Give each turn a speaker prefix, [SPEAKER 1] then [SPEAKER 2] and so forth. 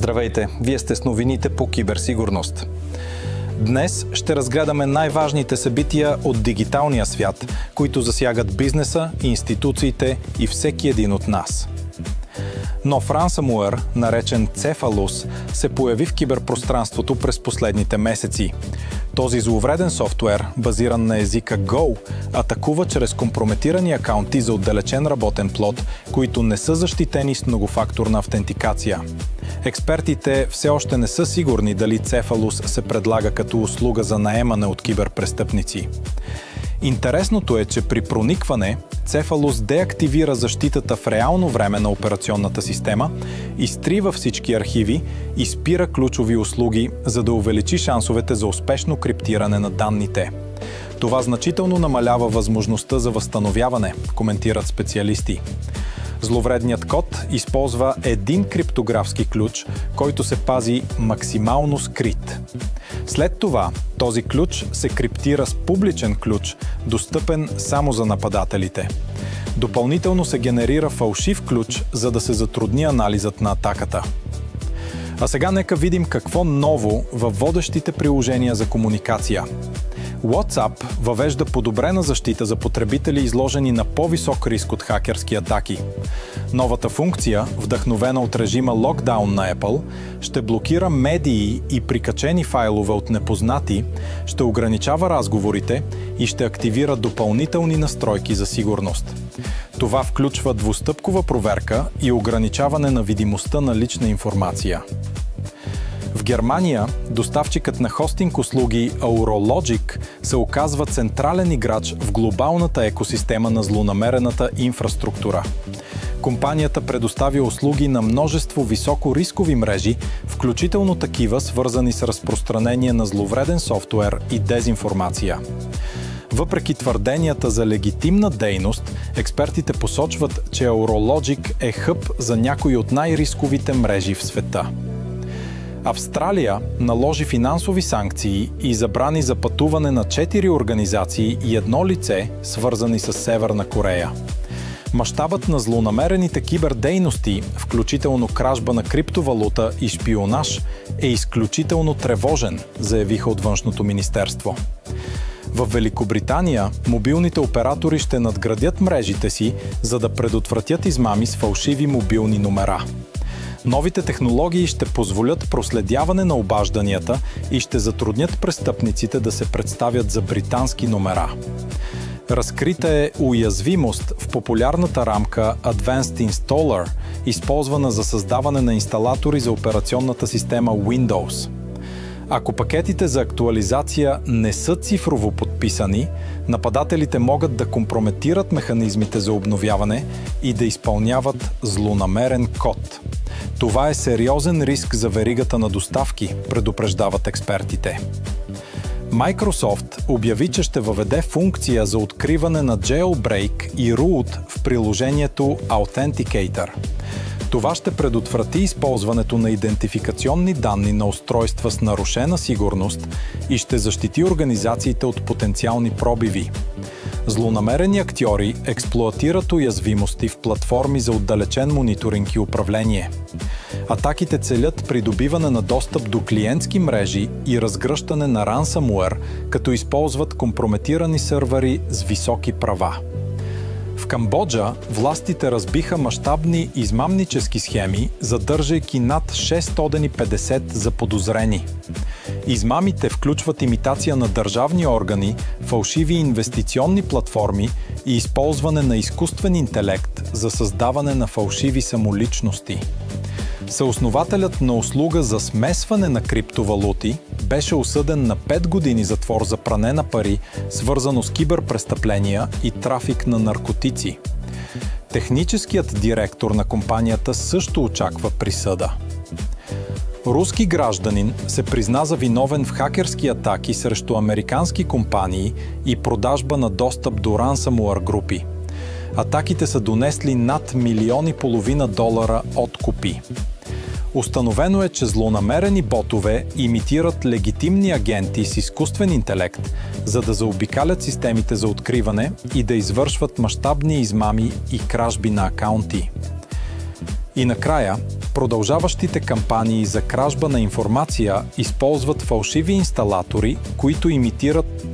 [SPEAKER 1] Здравейте! Вие сте с новините по киберсигурност. Днес ще разгледаме най-важните събития от дигиталния свят, които засягат бизнеса, институциите и всеки един от нас. Нов ransomware, наречен Cephalus, се появи в киберпространството през последните месеци. Този зловреден софтуер, базиран на езика Go, атакува чрез компрометирани акаунти за отдалечен работен плод, които не са защитени с многофакторна автентикация. Експертите все още не са сигурни дали Cephalus се предлага като услуга за наемане от киберпрестъпници. Интересното е, че при проникване Cephalus деактивира защитата в реално време на операционната система, изтрива всички архиви и спира ключови услуги, за да увеличи шансовете за успешно криптиране на данните. Това значително намалява възможността за възстановяване, коментират специалисти. Зловредният код използва един криптографски ключ, който се пази максимално скрит. След това този ключ се криптира с публичен ключ, достъпен само за нападателите. Допълнително се генерира фалшив ключ, за да се затрудни анализът на атаката. А сега нека видим какво ново във водещите приложения за комуникация. WhatsApp въвежда подобрена защита за потребители, изложени на по-висок риск от хакерски атаки. Новата функция, вдъхновена от режима Lockdown на Apple, ще блокира медии и прикачени файлове от непознати, ще ограничава разговорите и ще активира допълнителни настройки за сигурност. Това включва двустъпкова проверка и ограничаване на видимостта на лична информация. В Германия доставчикът на хостинг услуги Aurologic се оказва централен играч в глобалната екосистема на злонамерената инфраструктура. Компанията предоставя услуги на множество високорискови мрежи, включително такива, свързани с разпространение на зловреден софтуер и дезинформация. Въпреки твърденията за легитимна дейност, експертите посочват, че Aurologic е хъб за някои от най-рисковите мрежи в света. Австралия наложи финансови санкции и забрани за пътуване на 4 организации и едно лице, свързани с Северна Корея. Мащабът на злонамерените кибердейности, включително кражба на криптовалута и шпионаж, е изключително тревожен, заявиха от Външното министерство. В Великобритания мобилните оператори ще надградят мрежите си, за да предотвратят измами с фалшиви мобилни номера. Новите технологии ще позволят проследяване на обажданията и ще затруднят престъпниците да се представят за британски номера. Разкрита е уязвимост в популярната рамка Advanced Installer, използвана за създаване на инсталатори за операционната система Windows. Ако пакетите за актуализация не са цифрово подписани, нападателите могат да компрометират механизмите за обновяване и да изпълняват злонамерен код. Това е сериозен риск за веригата на доставки, предупреждават експертите. Microsoft обяви, че ще въведе функция за откриване на jailbreak и root в приложението Authenticator. Това ще предотврати използването на идентификационни данни на устройства с нарушена сигурност и ще защити организациите от потенциални пробиви. Злонамерени актьори експлоатират уязвимости в платформи за отдалечен мониторинг и управление. Атаките целят придобиване на достъп до клиентски мрежи и разгръщане на ransomware, като използват компрометирани сървъри с високи права. В Камбоджа властите разбиха мащабни измамнически схеми, задържайки над 650 заподозрени. Измамите включват имитация на държавни органи, фалшиви инвестиционни платформи и използване на изкуствен интелект за създаване на фалшиви самоличности. Съоснователят на услуга за смесване на криптовалути беше осъден на 5 години затвор за пране на пари, свързано с киберпрестъпления и трафик на наркотици. Техническият директор на компанията също очаква присъда. Руски гражданин се призна за виновен в хакерски атаки срещу американски компании и продажба на достъп до ransomware групи. Атаките са донесли над $1,5 милиона откупи. Установено е, че злонамерени ботове имитират легитимни агенти с изкуствен интелект, за да заобикалят системите за откриване и да извършват мащабни измами и кражби на акаунти. И накрая, продължаващите кампании за кражба на информация използват фалшиви инсталатори, които имитират